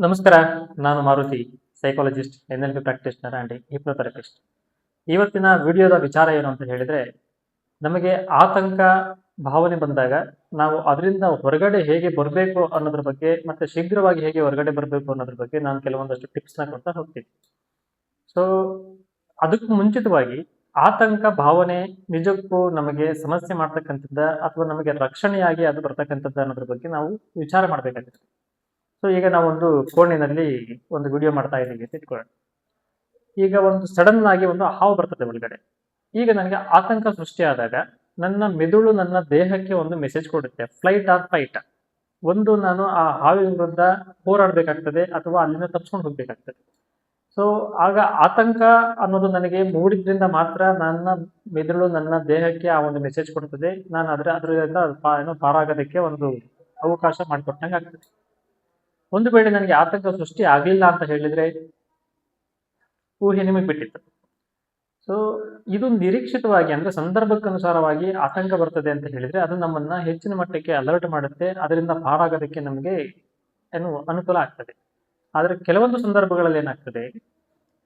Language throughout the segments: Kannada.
ನಮಸ್ಕಾರ. ನಾನು Maruti, psychologist, NLP practitioner and hypnotherapist. ಇವತ್ತಿನ ವಿಡಿಯೋದ ವಿಚಾರ ಏನು ಅಂತ ಹೇಳಿದ್ರೆ, ನಮಗೆ ಆತಂಕ ಭಾವನೆ ಬಂದಾಗ ನಾವು ಅದರಿಂದ ಹೊರಗಡೆ ಹೇಗೆ ಬರಬೇಕು ಅನ್ನೋದ್ರ ಬಗ್ಗೆ, ಮತ್ತೆ ಶೀಘ್ರವಾಗಿ ಹೇಗೆ ಹೊರಗಡೆ ಬರಬೇಕು ಅನ್ನೋದ್ರ ಬಗ್ಗೆ ನಾನು ಕೆಲವೊಂದಷ್ಟು ಟಿಪ್ಸ್ನ ಕೊಡ್ತಾ ಹೋಗ್ತೀನಿ. ಸೊ ಅದಕ್ಕೂ ಮುಂಚಿತವಾಗಿ ಆತಂಕ ಭಾವನೆ ನಿಜಕ್ಕೂ ನಮಗೆ ಸಮಸ್ಯೆ ಮಾಡ್ತಕ್ಕಂಥದ್ದ ಅಥವಾ ನಮಗೆ ರಕ್ಷಣೆಯಾಗಿ ಅದು ಬರ್ತಕ್ಕಂಥದ್ದು ಅನ್ನೋದ್ರ ಬಗ್ಗೆ ನಾವು ವಿಚಾರ ಮಾಡಬೇಕಾಗುತ್ತೆ. ಸೊ ಈಗ ನಾವೊಂದು ಫೋನಿನಲ್ಲಿ ಒಂದು ವಿಡಿಯೋ ಮಾಡ್ತಾ ಇದ್ದೀವಿ ಅಂತ ಇಟ್ಕೊಳ್ಳೋಣ. ಈಗ ಒಂದು ಸಡನ್ ಆಗಿ ಒಂದು ಹಾವು ಬರ್ತದೆ ಒಳಗಡೆ. ಈಗ ನನಗೆ ಆತಂಕ ಸೃಷ್ಟಿಯಾದಾಗ ನನ್ನ ಮೆದುಳು ನನ್ನ ದೇಹಕ್ಕೆ ಒಂದು ಮೆಸೇಜ್ ಕೊಡುತ್ತೆ, ಫ್ಲೈಟ್ ಆರ್ ಫೈಟ್. ಒಂದು ನಾನು ಆ ಹಾವಿನ ವಿರುದ್ಧ ಹೋರಾಡಬೇಕಾಗ್ತದೆ ಅಥವಾ ಅಲ್ಲಿಂದ ತಪ್ಪಿಸ್ಕೊಂಡು ಹೋಗ್ಬೇಕಾಗ್ತದೆ. ಸೊ ಆಗ ಆತಂಕ ಅನ್ನೋದು ನನಗೆ ಮೂಡಿದ್ರಿಂದ ಮಾತ್ರ ನನ್ನ ಮೆದುಳು ನನ್ನ ದೇಹಕ್ಕೆ ಆ ಒಂದು ಮೆಸೇಜ್ ಕೊಡ್ತದೆ. ನಾನು ಅದರಿಂದ ಪಾರಾಗೋದಕ್ಕೆ ಒಂದು ಅವಕಾಶ ಮಾಡಿಕೊಟ್ಟಂಗೆ ಆಗ್ತದೆ. ಒಂದು ವೇಳೆ ನನಗೆ ಆತಂಕ ಸೃಷ್ಟಿ ಆಗಲಿಲ್ಲ ಅಂತ ಹೇಳಿದ್ರೆ ಊಹೆ ನಿಮಗೆ ಬಿಟ್ಟಿತ್ತು. ಸೊ ಇದು ನಿರೀಕ್ಷಿತವಾಗಿ ಅಂದ್ರೆ ಸಂದರ್ಭಕ್ಕನುಸಾರವಾಗಿ ಆತಂಕ ಬರ್ತದೆ ಅಂತ ಹೇಳಿದ್ರೆ ಅದು ನಮ್ಮನ್ನ ಹೆಚ್ಚಿನ ಮಟ್ಟಕ್ಕೆ ಅಲರ್ಟ್ ಮಾಡುತ್ತೆ. ಅದರಿಂದ ಪಾರಾಗೋದಕ್ಕೆ ನಮಗೆ ಅನುಕೂಲ ಆಗ್ತದೆ. ಆದ್ರೆ ಕೆಲವೊಂದು ಸಂದರ್ಭಗಳಲ್ಲಿ ಏನಾಗ್ತದೆ,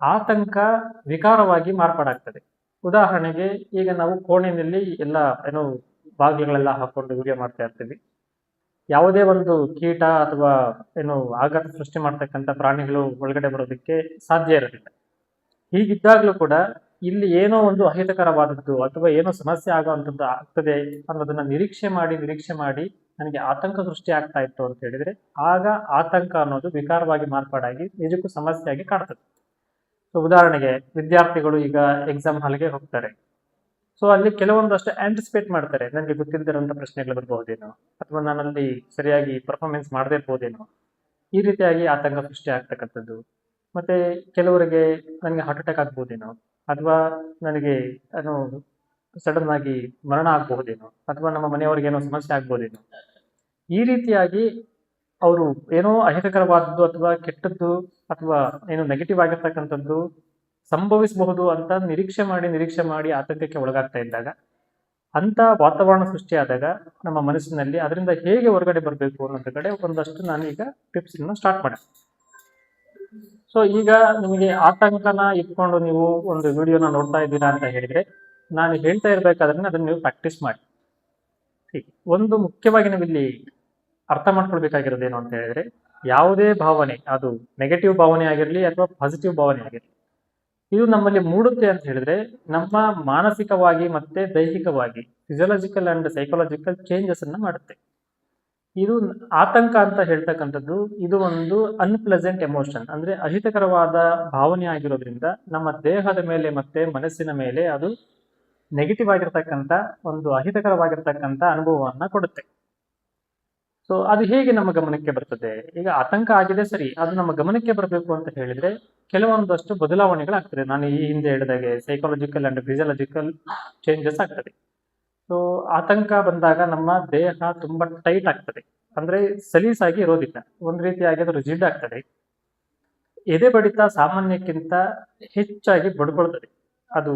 ಆತಂಕ ವಿಕಾರವಾಗಿ ಮಾರ್ಪಾಡಾಗ್ತದೆ. ಉದಾಹರಣೆಗೆ ಈಗ ನಾವು ಕೋಣೆಯಲ್ಲಿ ಎಲ್ಲ ಬಾಗಿಲುಗಳೆಲ್ಲ ಹಾಕೊಂಡು ವಿಡಿಯೋ ಮಾಡ್ತಾ ಇರ್ತೀವಿ. ಯಾವುದೇ ಒಂದು ಕೀಟ ಅಥವಾ ಆಘಾತ ಸೃಷ್ಟಿ ಮಾಡ್ತಕ್ಕಂಥ ಪ್ರಾಣಿಗಳು ಒಳಗಡೆ ಬರೋದಕ್ಕೆ ಸಾಧ್ಯ ಇರೋದಿಲ್ಲ. ಹೀಗಿದ್ದಾಗಲೂ ಕೂಡ ಇಲ್ಲಿ ಏನೋ ಒಂದು ಅಹಿತಕರವಾದದ್ದು ಅಥವಾ ಏನೋ ಸಮಸ್ಯೆ ಆಗುವಂಥದ್ದು ಆಗ್ತದೆ ಅನ್ನೋದನ್ನ ನಿರೀಕ್ಷೆ ಮಾಡಿ ನನಗೆ ಆತಂಕ ಸೃಷ್ಟಿ ಆಗ್ತಾ ಇತ್ತು ಅಂತ ಹೇಳಿದ್ರೆ ಆಗ ಆತಂಕ ಅನ್ನೋದು ವಿಕಾರವಾಗಿ ಮಾರ್ಪಾಡಾಗಿ ನಿಜಕ್ಕೂ ಸಮಸ್ಯೆಯಾಗಿ ಕಾಡ್ತದೆ. ಸೊ ಉದಾಹರಣೆಗೆ ವಿದ್ಯಾರ್ಥಿಗಳು ಈಗ ಎಕ್ಸಾಮ್ ಹಾಲ್ಗೆ ಹೋಗ್ತಾರೆ. ಸೊ ಅಲ್ಲಿ ಕೆಲವೊಂದಷ್ಟು ಆಂಟಿಸಿಪೇಟ್ ಮಾಡ್ತಾರೆ, ನನಗೆ ಗೊತ್ತಿಲ್ಲದಿರುವಂತ ಪ್ರಶ್ನೆಗಳು ಬರ್ಬಹುದೇನೋ ಅಥವಾ ನಾನಲ್ಲಿ ಸರಿಯಾಗಿ ಪರ್ಫಾರ್ಮೆನ್ಸ್ ಮಾಡದೇ ಇರ್ಬೋದೇನೋ, ಈ ರೀತಿಯಾಗಿ ಆತಂಕ ಸೃಷ್ಟಿ ಆಗ್ತಕ್ಕಂಥದ್ದು. ಮತ್ತೆ ಕೆಲವರಿಗೆ ನನಗೆ ಹಾರ್ಟ್ ಅಟ್ಯಾಕ್ ಆಗ್ಬೋದೇನೋ ಅಥವಾ ನನಗೆ ಸಡನ್ ಆಗಿ ಮರಣ ಆಗಬಹುದೇನೋ ಅಥವಾ ನಮ್ಮ ಮನೆಯವರಿಗೆ ಏನೋ ಸಮಸ್ಯೆ ಆಗ್ಬೋದೇನೋ, ಈ ರೀತಿಯಾಗಿ ಅವರು ಏನೋ ಅಹಿತಕರವಾದದ್ದು ಅಥವಾ ಕೆಟ್ಟದ್ದು ಅಥವಾ ನೆಗೆಟಿವ್ ಆಗಿರ್ತಕ್ಕಂಥದ್ದು ಸಂಭವಿಸಬಹುದು ಅಂತ ನಿರೀಕ್ಷೆ ಮಾಡಿ ಆತಂಕಕ್ಕೆ ಒಳಗಾಗ್ತಾ ಇದ್ದಾಗ, ಅಂತ ವಾತಾವರಣ ಸೃಷ್ಟಿಯಾದಾಗ ನಮ್ಮ ಮನಸ್ಸಿನಲ್ಲಿ ಅದರಿಂದ ಹೇಗೆ ಹೊರಗಡೆ ಬರಬೇಕು ಅನ್ನೋದ್ರ ಕಡೆ ಒಂದಷ್ಟು ನಾನೀಗ ಟಿಪ್ಸ್ ಸ್ಟಾರ್ಟ್ ಮಾಡಿ. ಸೊ ಈಗ ನಿಮಗೆ ಆತಂಕನ ಇಟ್ಕೊಂಡು ನೀವು ಒಂದು ವಿಡಿಯೋನ ನೋಡ್ತಾ ಇದ್ದೀರಾ ಅಂತ ಹೇಳಿದ್ರೆ ನಾನು ಹೇಳ್ತಾ ಇರ್ಬೇಕಾದ್ರೆ ಅದನ್ನ ನೀವು ಪ್ರಾಕ್ಟೀಸ್ ಮಾಡಿ. ಒಂದು ಮುಖ್ಯವಾಗಿ ನಾವಿಲ್ಲಿ ಅರ್ಥ ಮಾಡ್ಕೊಳ್ಬೇಕಾಗಿರೋದೇನು ಅಂತ ಹೇಳಿದ್ರೆ, ಯಾವುದೇ ಭಾವನೆ ಅದು ನೆಗೆಟಿವ್ ಭಾವನೆ ಆಗಿರಲಿ ಅಥವಾ ಪಾಸಿಟಿವ್ ಭಾವನೆ ಆಗಿರಲಿ, ಇದು ನಮ್ಮಲ್ಲಿ ಮೂಡುತ್ತೆ ಅಂತ ಹೇಳಿದ್ರೆ ನಮ್ಮ ಮಾನಸಿಕವಾಗಿ ಮತ್ತೆ ದೈಹಿಕವಾಗಿ ಫಿಸಿಯಾಲಜಿಕಲ್ ಅಂಡ್ ಸೈಕಾಲಜಿಕಲ್ ಚೇಂಜಸ್ ಅನ್ನ ಮಾಡುತ್ತೆ. ಇದು ಆತಂಕ ಅಂತ ಹೇಳ್ತಕ್ಕಂಥದ್ದು ಇದು ಒಂದು ಅನ್ಪ್ಲೆಸೆಂಟ್ ಎಮೋಷನ್, ಅಂದ್ರೆ ಅಹಿತಕರವಾದ ಭಾವನೆ ಆಗಿರೋದ್ರಿಂದ ನಮ್ಮ ದೇಹದ ಮೇಲೆ ಮತ್ತೆ ಮನಸ್ಸಿನ ಮೇಲೆ ಅದು ನೆಗೆಟಿವ್ ಆಗಿರ್ತಕ್ಕಂಥ ಒಂದು ಅಹಿತಕರವಾಗಿರ್ತಕ್ಕಂಥ ಅನುಭವವನ್ನ ಕೊಡುತ್ತೆ. ಸೊ ಅದು ಹೇಗೆ ನಮ್ಮ ಗಮನಕ್ಕೆ ಬರ್ತದೆ? ಈಗ ಆತಂಕ ಆಗಿದೆ ಸರಿ, ಅದು ನಮ್ಮ ಗಮನಕ್ಕೆ ಬರಬೇಕು ಅಂತ ಹೇಳಿದ್ರೆ ಕೆಲವೊಂದಷ್ಟು ಬದಲಾವಣೆಗಳಾಗ್ತದೆ. ನಾನು ಈ ಹಿಂದೆ ಹೇಳಿದಾಗೆ ಸೈಕಾಲಜಿಕಲ್ ಅಂಡ್ ಫಿಸಿಯಾಲಜಿಕಲ್ ಚೇಂಜಸ್ ಆಗ್ತದೆ. ಸೊ ಆತಂಕ ಬಂದಾಗ ನಮ್ಮ ದೇಹ ತುಂಬಾ ಟೈಟ್ ಆಗ್ತದೆ, ಅಂದ್ರೆ ಸಲೀಸಾಗಿ ಇರೋದಿಲ್ಲ, ಒಂದ್ ರೀತಿಯಾಗಿ ಅದು ರಿಜಿಡ್ ಆಗ್ತದೆ. ಎದೆ ಬಡಿತ ಸಾಮಾನ್ಯಕ್ಕಿಂತ ಹೆಚ್ಚಾಗಿ ಬಡ್ಕೊಳ್ತದೆ, ಅದು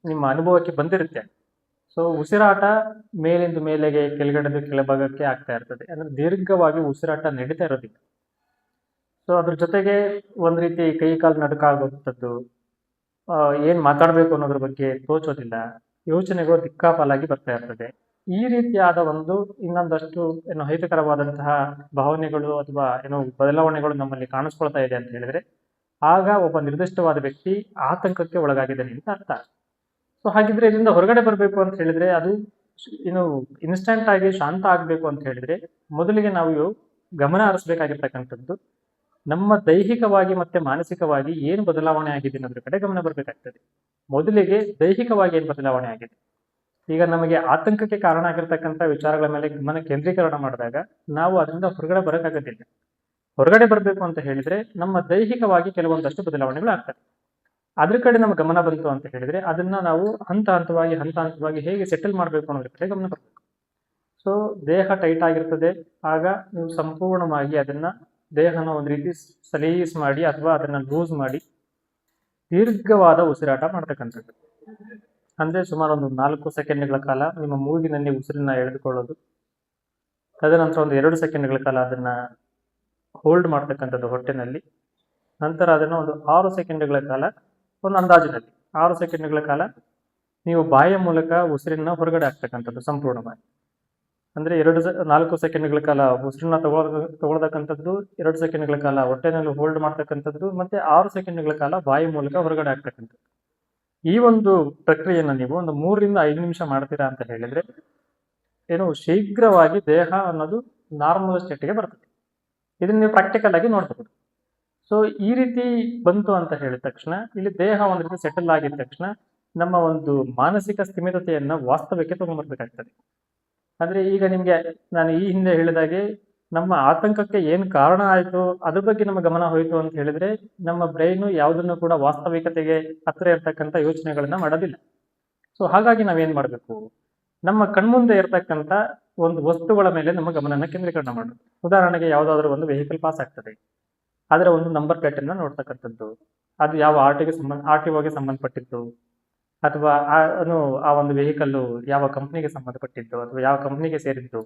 ನಿಮ್ಮ ಅನುಭವಕ್ಕೆ ಬಂದಿರುತ್ತೆ. ಸೊ ಉಸಿರಾಟ ಮೇಲಿಂದ ಮೇಲೆಗೆ ಕೆಳಗಡೆದು ಕೆಳಭಾಗಕ್ಕೆ ಆಗ್ತಾ ಇರ್ತದೆ, ಅಂದ್ರೆ ದೀರ್ಘವಾಗಿ ಉಸಿರಾಟ ನಡೀತಾ ಇರೋದಿಲ್ಲ. ಸೊ ಅದ್ರ ಜೊತೆಗೆ ಒಂದ್ ರೀತಿ ಕೈ ಕಾಲು ನಡುಕ ಆಗುವಂಥದ್ದು, ಏನ್ ಮಾತಾಡ್ಬೇಕು ಅನ್ನೋದ್ರ ಬಗ್ಗೆ ತೋಚೋದಿಲ್ಲ, ಯೋಚನೆಗಳು ದಿಕ್ಕಾಪಾಲಾಗಿ ಬರ್ತಾ ಇರ್ತದೆ. ಈ ರೀತಿಯಾದ ಒಂದು ಇನ್ನೊಂದಷ್ಟು ಅಹಿತಕರವಾದಂತಹ ಭಾವನೆಗಳು ಅಥವಾ ಬದಲಾವಣೆಗಳು ನಮ್ಮಲ್ಲಿ ಕಾಣಿಸ್ಕೊಳ್ತಾ ಇದೆ ಅಂತ ಹೇಳಿದ್ರೆ ಆಗ ಒಬ್ಬ ನಿರ್ದಿಷ್ಟವಾದ ವ್ಯಕ್ತಿ ಆತಂಕಕ್ಕೆ ಒಳಗಾಗಿದ್ದಾನೆ ಅಂತ ಅರ್ಥ. ಸೊ ಹಾಗಿದ್ರೆ ಇದರಿಂದ ಹೊರಗಡೆ ಬರಬೇಕು ಅಂತ ಹೇಳಿದ್ರೆ ಅದು ಇನ್ಸ್ಟೆಂಟ್ ಆಗಿ ಶಾಂತ ಆಗ್ಬೇಕು ಅಂತ ಹೇಳಿದ್ರೆ ಮೊದಲಿಗೆ ನಾವು ಗಮನ ಹರಿಸಬೇಕಾಗಿರ್ತಕ್ಕಂಥದ್ದು ನಮ್ಮ ದೈಹಿಕವಾಗಿ ಮತ್ತೆ ಮಾನಸಿಕವಾಗಿ ಏನು ಬದಲಾವಣೆ ಆಗಿದೆ ಅನ್ನೋದ್ರ ಕಡೆ ಗಮನ ಬರಬೇಕಾಗ್ತದೆ. ಮೊದಲಿಗೆ ದೈಹಿಕವಾಗಿ ಏನು ಬದಲಾವಣೆ ಆಗಿದೆ, ಈಗ ನಮಗೆ ಆತಂಕಕ್ಕೆ ಕಾರಣ ಆಗಿರ್ತಕ್ಕಂಥ ವಿಚಾರಗಳ ಮೇಲೆ ಗಮನ ಕೇಂದ್ರೀಕರಣ ಮಾಡಿದಾಗ ನಾವು ಅದರಿಂದ ಹೊರಗಡೆ ಬರೋಕ್ಕಾಗೋದಿಲ್ಲ. ಹೊರಗಡೆ ಬರಬೇಕು ಅಂತ ಹೇಳಿದ್ರೆ ನಮ್ಮ ದೈಹಿಕವಾಗಿ ಕೆಲವೊಂದಷ್ಟು ಬದಲಾವಣೆಗಳು ಆಗ್ತದೆ. ಅದ್ರ ಕಡೆ ನಮ್ಮ ಗಮನ ಬಂತು ಅಂತ ಹೇಳಿದ್ರೆ ಅದನ್ನ ನಾವು ಹಂತ ಹಂತವಾಗಿ ಹೇಗೆ ಸೆಟಲ್ ಮಾಡಬೇಕು ಅನ್ನೋದ್ರ ಕಡೆ ಗಮನ ಬರಬೇಕು. ಸೊ ದೇಹ ಟೈಟ್ ಆಗಿರ್ತದೆ, ಆಗ ನೀವು ಸಂಪೂರ್ಣವಾಗಿ ಅದನ್ನ ದೇಹನ ಒಂದು ರೀತಿ ಸಲೀಸ್ ಮಾಡಿ ಅಥವಾ ಅದನ್ನ ಲೂಸ್ ಮಾಡಿ ದೀರ್ಘವಾದ ಉಸಿರಾಟ ಮಾಡ್ತಕ್ಕಂಥದ್ದು. ಅಂದ್ರೆ ಸುಮಾರು ಒಂದು 4 ಸೆಕೆಂಡ್ಗಳ ಕಾಲ ನಿಮ್ಮ ಮೂಗಿನಲ್ಲಿ ಉಸಿರನ್ನ ಎಳೆದುಕೊಳ್ಳೋದು, ತದನಂತರ ಒಂದು 2 ಸೆಕೆಂಡ್ಗಳ ಕಾಲ ಅದನ್ನ ಹೋಲ್ಡ್ ಮಾಡ್ತಕ್ಕಂಥದ್ದು ಹೊಟ್ಟೆನಲ್ಲಿ. ನಂತರ ಅದನ್ನು ಒಂದು 6 ಸೆಕೆಂಡ್ಗಳ ಕಾಲ, ಒಂದು ಅಂದಾಜಿನಲ್ಲಿ 6 ಸೆಕೆಂಡ್ಗಳ ಕಾಲ ನೀವು ಬಾಯಿಯ ಮೂಲಕ ಉಸಿರನ್ನ ಹೊರಗಡೆ ಹಾಕ್ತಕ್ಕಂಥದ್ದು ಸಂಪೂರ್ಣವಾಗಿ. ಅಂದ್ರೆ 4 ಸೆಕೆಂಡ್ಗಳ ಕಾಲ ಉಸಿರನ್ನ ತಗೊಳ್ತಕ್ಕಂಥದ್ದು, 2 ಸೆಕೆಂಡ್ಗಳ ಕಾಲ ಹೊಟ್ಟೆನಲ್ಲಿ ಹೋಲ್ಡ್ ಮಾಡ್ತಕ್ಕಂಥದ್ದು, ಮತ್ತೆ 6 ಸೆಕೆಂಡ್ಗಳ ಕಾಲ ಬಾಯಿ ಮೂಲಕ ಹೊರಗಡೆ ಹಾಕ್ತಕ್ಕಂಥದ್ದು. ಈ ಒಂದು ಪ್ರಕ್ರಿಯೆಯನ್ನು ನೀವು ಒಂದು 3 ರಿಂದ 5 ನಿಮಿಷ ಮಾಡ್ತೀರಾ ಅಂತ ಹೇಳಿದ್ರೆ ಏನು ಶೀಘ್ರವಾಗಿ ದೇಹ ಅನ್ನೋದು ನಾರ್ಮಲ್ ಸ್ಟೇಟ್ಗೆ ಬರ್ತದೆ. ಇದನ್ನ ನೀವು ಪ್ರಾಕ್ಟಿಕಲ್ ಆಗಿ ನೋಡ್ಬಹುದು. ಸೊ ಈ ರೀತಿ ಬಂತು ಅಂತ ಹೇಳಿದ ತಕ್ಷಣ ಇಲ್ಲಿ ದೇಹ ಒಂದ್ ರೀತಿ ಸೆಟಲ್ ಆಗಿದ ತಕ್ಷಣ ನಮ್ಮ ಒಂದು ಮಾನಸಿಕ ಸ್ಥಿಮಿತತೆಯನ್ನ ವಾಸ್ತವಕ್ಕೆ ತಗೊಂಡ್ಬರ್ಬೇಕಾಗ್ತದೆ. ಅಂದ್ರೆ ಈಗ ನಿಮ್ಗೆ ನಾನು ಈ ಹಿಂದೆ ಹೇಳಿದಾಗೆ ನಮ್ಮ ಆತಂಕಕ್ಕೆ ಏನ್ ಕಾರಣ ಆಯ್ತು ಅದ್ರ ಬಗ್ಗೆ ನಮ್ಮ ಗಮನ ಹೋಯ್ತು ಅಂತ ಹೇಳಿದ್ರೆ ನಮ್ಮ ಬ್ರೈನು ಯಾವುದನ್ನು ಕೂಡ ವಾಸ್ತವಿಕತೆಗೆ ಹತ್ತಿರ ಇರ್ತಕ್ಕಂಥ ಯೋಚನೆಗಳನ್ನ ಮಾಡೋದಿಲ್ಲ. ಸೊ ಹಾಗಾಗಿ ನಾವೇನ್ ಮಾಡ್ಬೇಕು, ನಮ್ಮ ಕಣ್ಮುಂದೆ ಇರ್ತಕ್ಕಂಥ ಒಂದು ವಸ್ತುಗಳ ಮೇಲೆ ನಮ್ಮ ಗಮನನ ಕೇಂದ್ರೀಕರಣ ಮಾಡೋದು. ಉದಾಹರಣೆಗೆ ಯಾವ್ದಾದ್ರು ಒಂದು ವೆಹಿಕಲ್ ಪಾಸ್ ಆಗ್ತದೆ, ಅದರ ಒಂದು ನಂಬರ್ ಪ್ಲೇಟ್ ಅನ್ನ ನೋಡ್ತಕ್ಕಂಥದ್ದು, ಅದು ಯಾವ RTOಗೆ ಸಂಬಂಧಪಟ್ಟಿದ್ದು, ಅಥವಾ ಆ ಒಂದು ವೆಹಿಕಲ್ ಯಾವ ಕಂಪ್ನಿಗೆ ಸಂಬಂಧಪಟ್ಟಿದ್ದು, ಅಥವಾ ಯಾವ ಕಂಪ್ನಿಗೆ ಸೇರಿದ್ದು,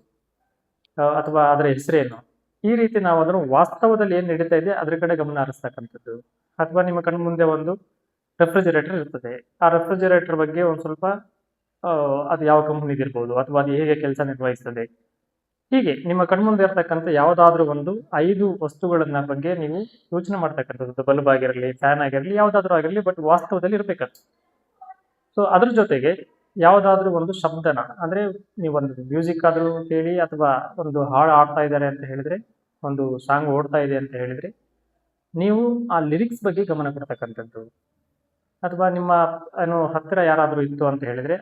ಅಥವಾ ಅದರ ಹೆಸರೇನು, ಈ ರೀತಿ ನಾವು ಅದನ್ನು ವಾಸ್ತವದಲ್ಲಿ ಏನ್ ನಡೀತಾ ಇದೆ ಅದ್ರ ಕಡೆ ಗಮನ ಹರಿಸ್ತಕ್ಕಂಥದ್ದು. ಅಥವಾ ನಿಮ್ಮ ಕಣ್ಣು ಮುಂದೆ ಒಂದು ರೆಫ್ರಿಜರೇಟರ್ ಇರ್ತದೆ, ಆ ರೆಫ್ರಿಜರೇಟರ್ ಬಗ್ಗೆ ಒಂದ್ ಸ್ವಲ್ಪ ಅದು ಯಾವ ಕಂಪ್ನಿದಿರ್ಬೋದು, ಅಥವಾ ಅದು ಹೇಗೆ ಕೆಲಸ ನಿರ್ವಹಿಸ್ತದೆ, ಹೀಗೆ ನಿಮ್ಮ ಕಣ್ಮುಂದೆ ಇರ್ತಕ್ಕಂಥ ಯಾವುದಾದ್ರೂ ಒಂದು 5 ವಸ್ತುಗಳನ್ನ ಬಗ್ಗೆ ನೀವು ಯೋಚನೆ ಮಾಡ್ತಕ್ಕಂಥದ್ದು. ಬಲ್ಬ್ ಆಗಿರಲಿ, ಫ್ಯಾನ್ ಆಗಿರಲಿ, ಯಾವ್ದಾದ್ರು ಆಗಿರಲಿ, ಬಟ್ ವಾಸ್ತವದಲ್ಲಿ ಇರ್ಬೇಕಂತ. ಸೊ ಅದ್ರ ಜೊತೆಗೆ ಯಾವ್ದಾದ್ರು ಒಂದು ಶಬ್ದನ, ಅಂದ್ರೆ ನೀವೊಂದು ಮ್ಯೂಸಿಕ್ ಆದ್ರೂ ಕೇಳಿ, ಅಥವಾ ಒಂದು ಹಾಡು ಆಡ್ತಾ ಇದ್ದಾರೆ ಅಂತ ಹೇಳಿದ್ರೆ, ಒಂದು ಸಾಂಗ್ ಓಡ್ತಾ ಇದೆ ಅಂತ ಹೇಳಿದ್ರೆ ನೀವು ಆ ಲಿರಿಕ್ಸ್ ಬಗ್ಗೆ ಗಮನ ಕೊಡ್ತಕ್ಕಂಥದ್ದು. ಅಥವಾ ನಿಮ್ಮ ಹತ್ತಿರ ಯಾರಾದ್ರೂ ಇತ್ತು ಅಂತ ಹೇಳಿದ್ರೆ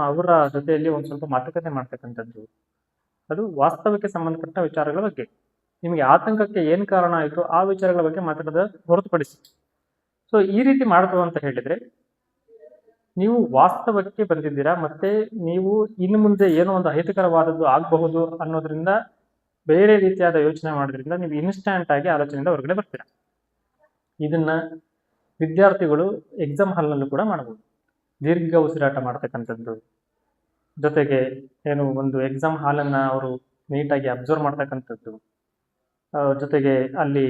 ಅವರ ಜೊತೆಯಲ್ಲಿ ಒಂದ್ ಸ್ವಲ್ಪ ಮಾತುಕತೆ ಮಾಡ್ತಕ್ಕಂಥದ್ದು. ಅದು ವಾಸ್ತವಕ್ಕೆ ಸಂಬಂಧಪಟ್ಟ ವಿಚಾರಗಳ ಬಗ್ಗೆ. ನಿಮಗೆ ಆತಂಕಕ್ಕೆ ಏನ್ ಕಾರಣ ಆಯ್ತು ಆ ವಿಚಾರಗಳ ಬಗ್ಗೆ ಮಾತಾಡೋದ ಹೊರತುಪಡಿಸಿ. ಸೊ ಈ ರೀತಿ ಮಾಡ್ತು ಅಂತ ಹೇಳಿದ್ರೆ ನೀವು ವಾಸ್ತವಕ್ಕೆ ಬಂದಿದ್ದೀರಾ, ಮತ್ತೆ ನೀವು ಇನ್ನು ಮುಂದೆ ಏನೋ ಒಂದು ಅಹಿತಕರವಾದದ್ದು ಆಗಬಹುದು ಅನ್ನೋದ್ರಿಂದ ಬೇರೆ ರೀತಿಯಾದ ಯೋಚನೆ ಮಾಡೋದ್ರಿಂದ ನೀವು ಇನ್ಸ್ಟ್ಯಾಂಟ್ ಆಗಿ ಆಲೋಚನೆಯಿಂದ ಹೊರಗಡೆ ಬರ್ತೀರಾ. ಇದನ್ನ ವಿದ್ಯಾರ್ಥಿಗಳು ಎಕ್ಸಾಮ್ ಹಾಲ್ನಲ್ಲೂ ಕೂಡ ಮಾಡಬಹುದು. ದೀರ್ಘ ಉಸಿರಾಟ ಮಾಡ್ತಕ್ಕಂಥದ್ದು, ಜೊತೆಗೆ ಒಂದು ಎಕ್ಸಾಮ್ ಹಾಲನ್ನ ಅವರು ನೀಟಾಗಿ ಅಬ್ಸರ್ವ್ ಮಾಡ್ತಕ್ಕಂಥದ್ದು, ಜೊತೆಗೆ ಅಲ್ಲಿ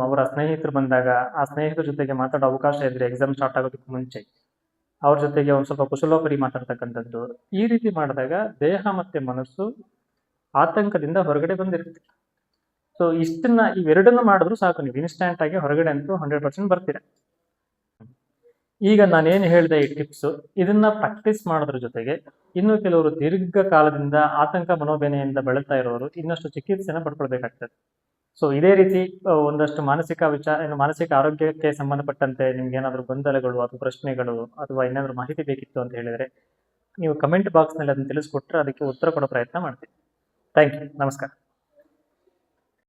ಅವರ ಸ್ನೇಹಿತರು ಬಂದಾಗ ಆ ಸ್ನೇಹಿತರ ಜೊತೆಗೆ ಮಾತಾಡೋ ಅವಕಾಶ ಇದ್ರೆ ಎಕ್ಸಾಮ್ ಸ್ಟಾರ್ಟ್ ಆಗೋದಕ್ಕೂ ಮುಂಚೆ ಅವ್ರ ಜೊತೆಗೆ ಒಂದ್ ಸ್ವಲ್ಪ ಕುಶಲೋಪರಿ ಮಾತಾಡ್ತಕ್ಕಂಥದ್ದು. ಈ ರೀತಿ ಮಾಡಿದಾಗ ದೇಹ ಮತ್ತೆ ಮನಸ್ಸು ಆತಂಕದಿಂದ ಹೊರಗಡೆ ಬಂದಿರುತ್ತೆ. ಸೊ ಇವೆರಡನ್ನ ಮಾಡಿದ್ರು ಸಾಕು, ನೀವು ಇನ್ಸ್ಟ್ಯಾಂಟ್ ಆಗಿ ಹೊರಗಡೆ ಅಂತೂ 100% ಬರ್ತೀರಾ. ಈಗ ನಾನೇನು ಹೇಳಿದೆ ಈ ಟಿಪ್ಸ್, ಇದನ್ನ ಪ್ರಾಕ್ಟೀಸ್ ಮಾಡೋದ್ರ ಜೊತೆಗೆ ಇನ್ನು ಕೆಲವರು ದೀರ್ಘಕಾಲದಿಂದ ಆತಂಕ ಮನೋಬೇನೆಯಿಂದ ಬೆಳೀತಾ ಇರೋರು ಇನ್ನಷ್ಟು ಚಿಕಿತ್ಸೆನ ಪಡ್ಕೊಳ್ಬೇಕಾಗ್ತದೆ. ಸೊ ಇದೇ ರೀತಿ ಒಂದಷ್ಟು ಮಾನಸಿಕ ಆರೋಗ್ಯಕ್ಕೆ ಸಂಬಂಧಪಟ್ಟಂತೆ ನಿಮ್ಗೆ ಏನಾದ್ರು ಗೊಂದಲಗಳು ಅಥವಾ ಪ್ರಶ್ನೆಗಳು ಅಥವಾ ಏನಾದ್ರು ಮಾಹಿತಿ ಬೇಕಿತ್ತು ಅಂತ ಹೇಳಿದ್ರೆ ನೀವು ಕಮೆಂಟ್ ಬಾಕ್ಸ್ ನಲ್ಲಿ ಅದನ್ನ ತಿಳಿಸ್ಕೊಟ್ರೆ ಅದಕ್ಕೆ ಉತ್ತರ ಕೊಡೋ ಪ್ರಯತ್ನ ಮಾಡ್ತೀನಿ. Thank you. ನಮಸ್ಕಾರ.